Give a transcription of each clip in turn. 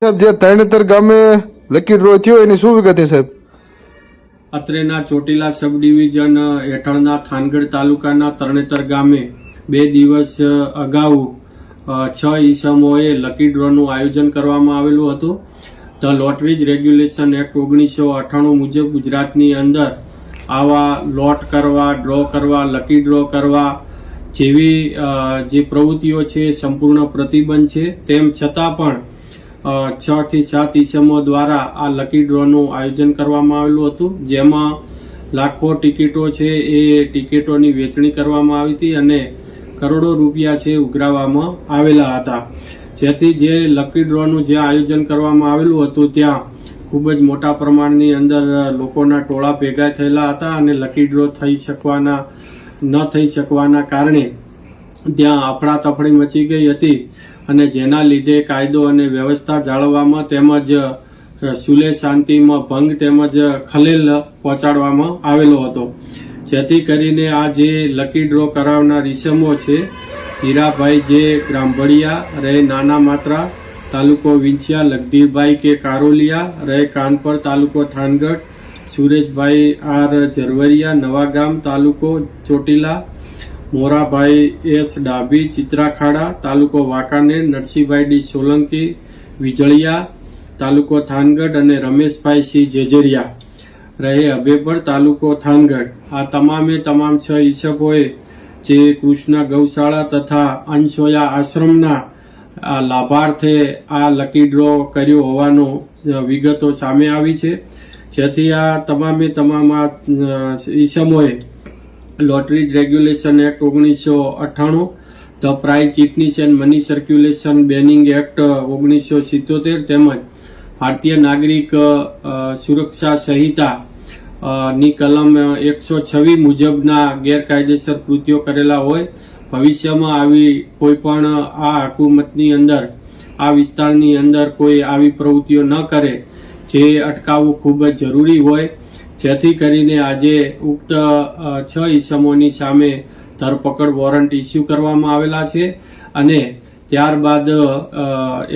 સાહેબ, જે તરણેતર ગામે લકી ડ્રો થયો એની શું વિગત છે સાહેબ? અત્રેના ચોટીલા સબ ડિવિઝન હેઠળના થાનગઢ તાલુકાના તરણેતર ગામે 2 દિવસ અગાઉ 6 ઈસમોએ લકી ડ્રોનું આયોજન કરવામાં આવેલું હતું. ધ લોટરીજ રેગ્યુલેશન એક્ટ 1998 મુજબ ગુજરાતની અંદર આવા લોટ કરવા, ડ્રો કરવા, લકી ડ્રો કરવા જેવી જે પ્રવૃત્તિઓ છે સંપૂર્ણ પ્રતિબંધ છે. તેમ છતાં પણ 6 થી 7 ઈસમો દ્વારા આ લકી ડ્રોનું આયોજન કરવામાં આવેલું હતું, જેમાં લાખો ટિકિટો છે એ ટિકિટોની વેચણી કરવામાં આવી હતી અને કરોડો રૂપિયા છે ઉઘરાવવામાં આવેલા હતા. જેથી જે લકી ડ્રોનું જે આયોજન કરવામાં આવેલું હતું ત્યાં ખૂબ જ મોટા પ્રમાણની અંદર લોકોના ટોળા ભેગા થયેલા હતા અને લકી ડ્રો ન થઈ શકવાના કારણે ત્યાં અફડાતફડી મચી ગઈ હતી અને જેના લીધે કાયદો અને વ્યવસ્થા જાળવવામાં તેમજ સુલેહ શાંતિમાં ભંગ તેમજ ખલેલ પહોંચાડવામાં આવેલો હતો. જેથી કરીને આ જે લકી ડ્રો કરાવનાર ઈસમો છે, હીરાભાઈ જે ગ્રામભળિયા રહે નાના માત્રા તાલુકો વિંછિયા, લગધીરભાઈ કે કારોલિયા રહે કાનપર તાલુકો થાનગઢ, સુરેશભાઈ આર ઝરવરિયા નવાગામ તાલુકો ચોટીલા, મોરાભાઈ એસ ડાભી ચિત્રાખાડા તાલુકો વાંકાનેર, નરસિંહભાઈ ડી સોલંકી વિજળિયા તાલુકો થાનગઢ અને રમેશભાઈ સી જેજરિયા રહે અભેપર તાલુકો થાનગઢ. આ તમામે તમામ 6 ઈસમોએ જે કૃષ્ણ ગૌશાળા તથા અંશોયા આશ્રમના લાભાર્થે આ લકી ડ્રો કર્યો હોવાનો વિગતો સામે આવી છે. જેથી આ તમામે તમામ ઈસમોએ lottery regulation act 1998, the prize chits and money circulation banning act 1977 તેમજ ભારતીય નાગરિક સુરક્ષા સંહિતા ની કલમ 126 મુજબના ગેરકાયદેસર કૃત્યો કરેલા હોય ભવિષ્યમાં આવી કોઈ પણ આ હુકુમતની અંદર આ વિસ્તારની અંદર કોઈ આવી પ્રવૃત્તિઓ ન કરે જે અટકાવવું ખૂબ જ જરૂરી હોય. જેથી કરીને આજે ઉક્ત 6 ઈસમોની સામે ધરપકડ વોરંટ ઇસ્યુ કરવામાં આવેલા છે અને ત્યારબાદ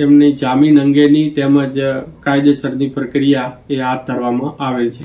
એમની જામીન અંગેની તેમજ કાયદેસરની પ્રક્રિયા એ હાથ ધરવામાં આવેલ છે.